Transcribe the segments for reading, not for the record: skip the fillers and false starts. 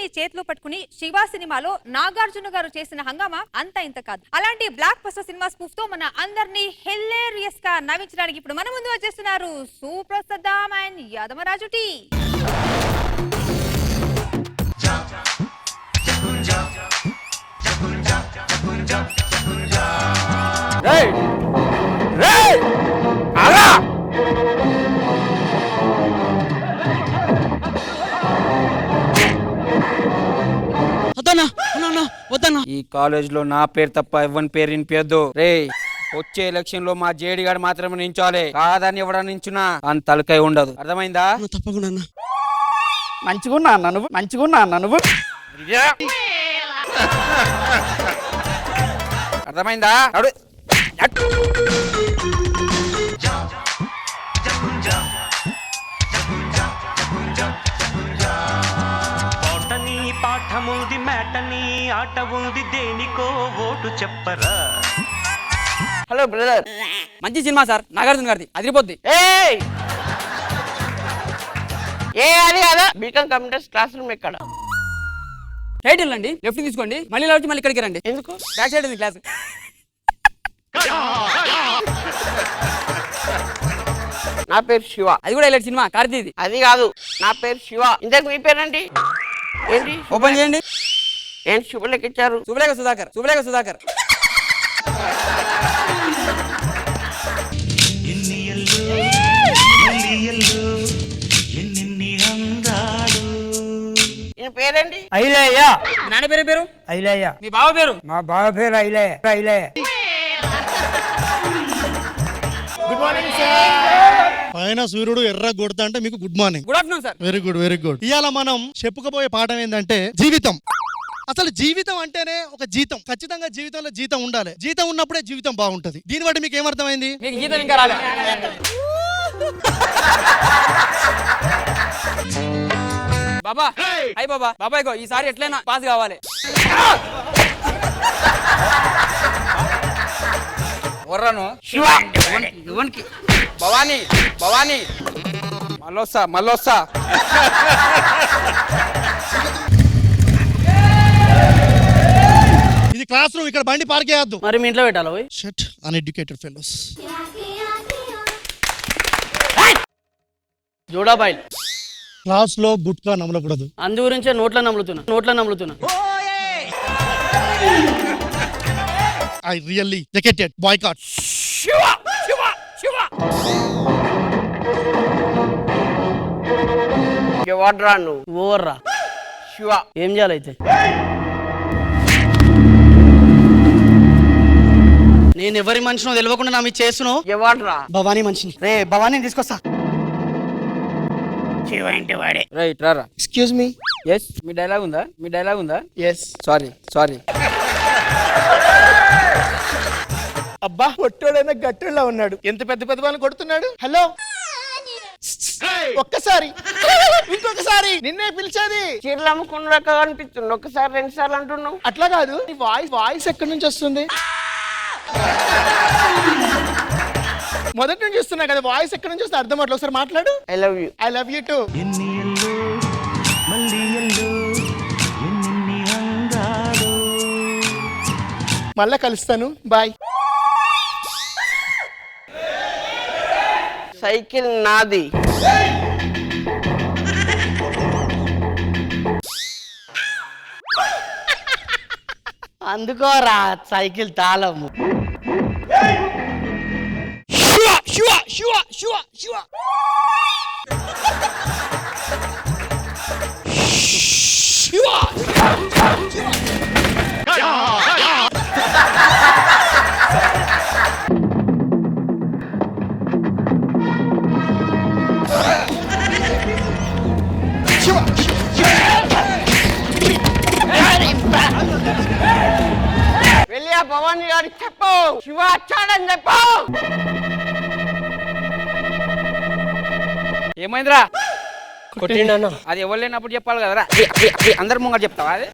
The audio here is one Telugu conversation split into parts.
అన్నిటినీ చేతిలో పట్టుకుని శివ సినిమాలో నాగార్జున గారు చేసిన హంగామా అంత ఇంత కాదు. అలాంటి బ్లాక్ బస్టర్ సినిమా స్పూఫ్ తో మన అందరినీ హిలేరియస్ గా నవ్వించడానికి ఇప్పుడు మన ముందు వచ్చేస్తున్నారు సుప్రసిద్ధం అండ్ యాదమరాజు టీ. ఈ కాలేజ్ లో నా పేరు తప్ప ఎవరి పేరు వినిపించద్దు రే. వచ్చే ఎలక్షన్ లో మా జేడి గారు మాత్రమే నించోవాలి, కాదని ఎవడ నించున్నా అంత తలకై ఉండదు. అర్థమైందా? తప్పకుండా మంచిగున్నా అన్న నువ్వు, మంచిగున్నా అన్న నువ్వు. అర్థమైందా? పాఠముంది మేటని ఆట ఉంది దేనికో ఓటు చెప్పరా. హలో బ్రదర్, మంచి సినిమా సార్, నాగార్జున గారిది, అదిరిపోద్ది. అది కదా బీకాం కంప్యూటర్స్ క్లాస్ రూమ్ ఎక్కడ? రైట్ వెళ్ళండి, లెఫ్ట్ తీసుకోండి, మళ్ళీ ఇలా వచ్చి మళ్ళీ ఇక్కడికి రండి. ఎందుకు? బ్యాక్ సైడ్ ఉంది క్లాస్. నా పేరు శివ. అది కూడా హైలైట్ సినిమా, కార్తీది. అది కాదు, నా పేరు శివ. ఇంతకు మీ పేరండి ఏంటి? ఓపెన్ చేయండి. ఏంటి శుభలేఖ ఇచ్చారు? శుభలేఖ సుధాకర్, శుభలేఖ సుధాకర్. పేరేంటి? ఐలయ్య. నాన్న పేరు పేరు ఐలయ్య. మీ బావ పేరు? మా బావ పేరు Ailayya. Ailayya. Good morning sir. పైన సూర్యుడు ఎర్ర కొడతా అంటే మీకు good morning. Good afternoon sir. Very good very good. ఇవాళ మనం చెప్పుకోబోయే పాఠం ఏంటంటే జీవితం. అసలు జీవితం అంటేనే ఒక జీతం. ఖచ్చితంగా జీవితంలో జీతం ఉండాలి. జీతం ఉన్నప్పుడే జీవితం బాగుంటది. దీన్ని బట్టి మీకు ఏమర్థమైంది? మీకు జీతం ఇంకా రాలే. బాబా అయ్యి బాబా, బాబాయ్ గో ఈసారి ఎట్లైనా పాస్ కావాలి. వర్రను శివ భవానీ, భవానీ మళ్ళొస్తా మళ్ళొస్తా. ఇది క్లాస్ రూమ్, ఇక్కడ బండి పార్క్ చేయొద్దు. మరి మీ ఇంట్లో పెట్టాలి. Shut uneducated fellows. జోడాబాయ్ క్లాస్ లో గుట్కా నమ్మలకూడదు. అందు గురించే నోట్లో నమ్ములుతున్నా. I really rejected boycott. Shiva Shiva Shiva. ఎవడ్రా నువ్వు? ఓవర్రా శివ. ఏం చేయాలైతే? నేను ఎవరి మనిషినో తెలియకుండా నా మీ చేసును. ఎవడ్రా? భవానీ మనిషిని. రే భవానీ తీసుకొస్తా. శివ ఇంటి వాడే. రైట్ రారా. Excuse me. ఎస్. మీ డైలాగ్ ఉందా? మీ డైలాగ్ ఉందా? ఎస్. సారీ. అబ్బా కొట్టోడైనా గట్టోళ్ళ ఉన్నాడు. ఎంత పెద్ద పెద్ద వాళ్ళని కొడుతున్నాడు. హలో ఒక్కసారి ఇంకొకసారి నిన్నే పిలిచేది. చీరలు అమ్ముకున్నాక అనిపిస్తుంది. ఒక్కసారి 2 సార్లు అంటున్నావు. అట్లా కాదు, నీ వాయిస్ ఎక్కడి నుంచి వస్తుంది? మొదటి నుంచి చూస్తున్నా కదా, వాయిస్ ఎక్కడి నుంచి వస్తుంది అర్థం అట్లా. ఒకసారి మాట్లాడు. I love you. I love you to. మళ్ళా కలుస్తాను, బాయ్. సైకిల్ నాది. అందుకోరా సైకిల్ తాళము. వెళ్ళి ఆ భవానీ గారికి చెప్పు, శివ వచ్చాడని చెప్పు. ఏమైందిరా? కొట్టిండన్నా. అది ఎవరు లేనప్పుడు చెప్పాలి కదరా. అందరు ముంగట చెప్తావా? అది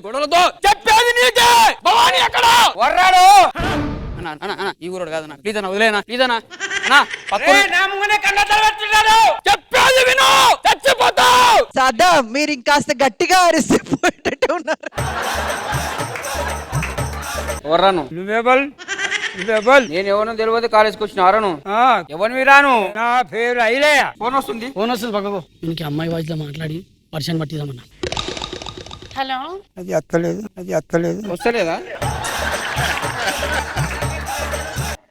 గొడవలతో చెప్పేది నీకే. భవానీ ఎక్కడ? వర్రాడు. అన్న ఈ ఊరోడు కాదన్నా ప్లీజ్ అన్న వదిలేనా ప్లీజ్ అన్న అన్నా చెప్పేది విను చచ్చిపోతావు. సదాం మీరు ఇంకాస్త గట్టిగా అరిస్తే పోయేటట్టు ఉన్నారు. ఎవరాను నేను ఎవరినో తెలియదు కాలేజ్కి వచ్చిన ఎవరను ఎవరిని రాను నా పేరు ఐలే ఫోన్ వస్తుంది పక్కకు ఇంకే అమ్మాయి వాయిస్ లో మాట్లాడి వర్షం పట్టిద్దామన్నా. హలో, అది అత్తలేదు వస్తలేదా?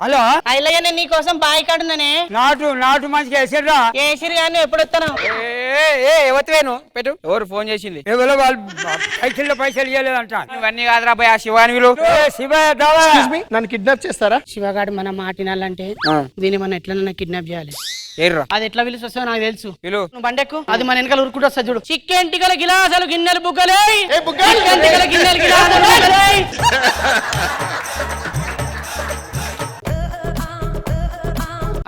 హలో ఐలయ్య నేను నీకోసం బాయ్ కాడున్నానే. నాటు మంచిగా వేసారా ఏసిరి కానీ ఎప్పుడు వస్తాను? ఎవరివేను పెట్టు. ఎవరు ఫోన్ చేసింది? ఎవరో వాళ్ళు పైసలు ఇవ్వలేదంట. ఇవన్నీ కాదురా భయ శివానివిలు నన్ను కిడ్నాప్ చేస్తారా? శివగాడు మన మాట వినాలంటే దీన్ని మనం ఎట్లన్నా కిడ్నాప్ చేయాలి. ఏర్రా అది ఎట్లా పిలిచి వస్తావు నాకు తెలుసు. పిలు నువ్వు బండెక్కు, అది మన వెనకాల ఉరుకుంటూ వస్తా చూడు. చిక్కెంటికల గిలాసాలు గిన్నెలు బుగ్గలే, చిక్కెంటికల గిన్నెలు గిలాసాలు బుగ్గలే.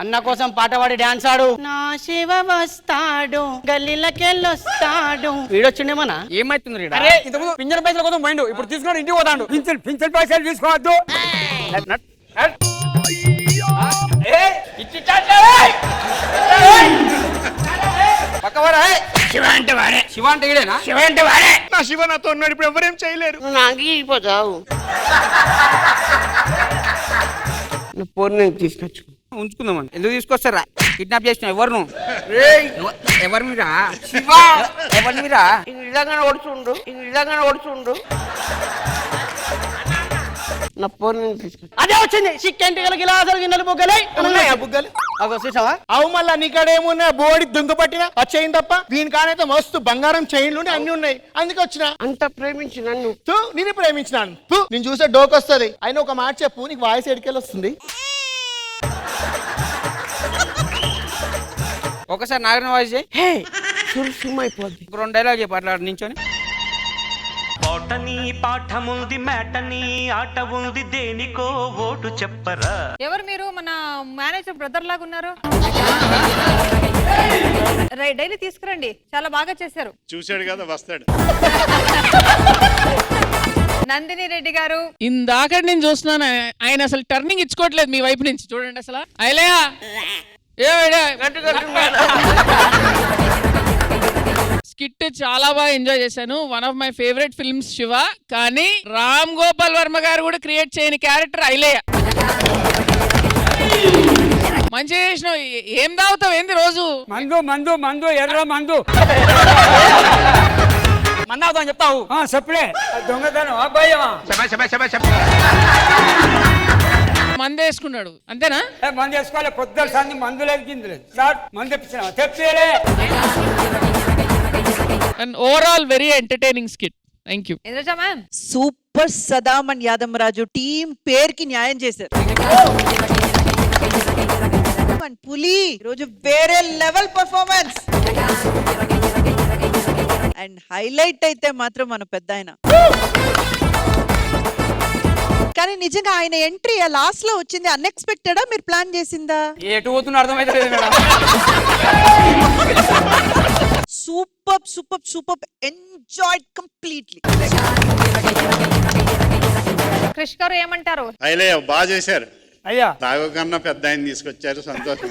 అన్న కోసం పాట పాడి డాన్స్ ఆడు. నా శివ వస్తాడు గల్లీలకెళ్ళొస్తాడు. వీడొచ్చిండేమన్నా ఏమైతుంది అరే ఇంతకు పింఛన్ పైసల కోసం పోయిండు, ఇప్పుడు తీసుకొని ఇంటికి పోతాడు. పింఛన్ పైసలు తీసుకోవద్దు. శివ అంటే ఈడేనా? నా శివ నాతో ఉన్నాడు, ఇప్పుడు ఎవరేం చేయలేరు. నువ్వు నాగిపోతావు. నా పూర్ణ తీసుకొచ్చు. ఉంచుకుందామని ఎందుకు తీసుకొస్తారా? కిడ్నాప్ చేసిన ఎవరు ఎవరు మీరా? శివ ఎవరు మీరా? ఇలాగానే ఓడుచుండు. నా పూర్ణ తీసుకొచ్చు. అదే వచ్చింది చిక్కెంటికల గిలాసాలు గిన్నెలు బుగ్గలే. ఉన్నాయా బుగ్గలు? అగో చూసావా? అవు మళ్ళా నీకాడేమున్నా బోడి దుంగ పట్టినా ఆ చైన్ తప్ప. దీనికానైతే మస్తు బంగారం చైన్లు అన్ని ఉన్నాయి, అందుకే వచ్చిన. అంత ప్రేమించి నన్ను నేను ప్రేమించినాను. నేను చూసే డోక్ వస్తుంది. అయినా ఒక మాట చెప్పు, నీకు వాయిస్ ఎడికెళ్ళి వస్తుంది. ఒకసారి నాగరిన వాయిస్ అయిపోద్ది. 2 డైలాగ్ చెప్పి అట్లా నించొని. పాటని పాఠముంది మేటని ఆట ఉంది దేనికో ఓటు చెప్పరా. ఎవరు మీరు? మన మేనేజర్ బ్రదర్ లాగా ఉన్నారు. డైలీ తీసుకురండి, చాలా బాగా చేశారు. చూశాడు కదా వస్తాడు. నందిని రెడ్డి గారు ఇందాక నేను చూస్తున్నాను ఆయన అసలు టర్నింగ్ ఇచ్చుకోవట్లేదు మీ వైపు నుంచి. చూడండి అసలు ఐలయ్య స్కిట్ చాలా బాగా ఎంజాయ్ చేశాను. One of my favourite films Shiva. కానీ రామ్ గోపాల్ వర్మ గారు కూడా క్రియేట్ చేయని క్యారెక్టర్ ఐలయ్య. మంచిగా చేసినావు. ఏం తాగుతావు ఏంది రోజు? మందు ఎర్ర మందు మందావుతావు చెప్తావు చెప్పులే. దొంగతనం అబ్బాయమా మందు వేసుకున్నాడు అంతేనా? మందు వేసుకోవాలి. పొద్దుల సంది మందు లేదు గిందు లేదు. మందు తెప్పించిన తెప్పేలే. And overall very entertaining skit. Thank you. Indraja ma'am. Super Saddam and Yadammaraju team పేరుకి న్యాయం చేశారు. పులి రోజు వేరే లెవెల్ పర్ఫార్మెన్స్. అండ్ హైలైట్ అయితే మాత్రం మన పెద్ద ఆయన. కానీ నిజంగా ఆయన ఎంట్రీ లాస్ట్ లో వచ్చింది అన్ఎక్స్పెక్టెడా, మీరు ప్లాన్ చేసిందా? ఎటు పోతున్నా అర్థమైతే సూపర్ ఎంజాయ్డ్ కంప్లీట్లీ. క్రిష్ గారు ఏమంటారు? అయిలే బాగా చేశారు అయ్యా. రాఘవ కన్నా పెద్ద ఆయన తీసుకొచ్చారు, సంతోషం.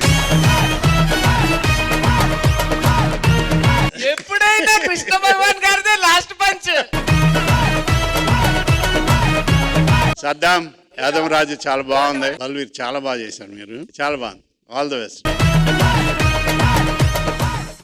ఎప్పుడైనా కృష్ణ భగవాన్ గారిదే లాస్ట్ పంచ్. సద్దాం యాదవ్ రాజు చాలా బాగుంది. బల్వీర్ చాలా బాగా చేశారు. మీరు చాలా బాగుంది. All the best.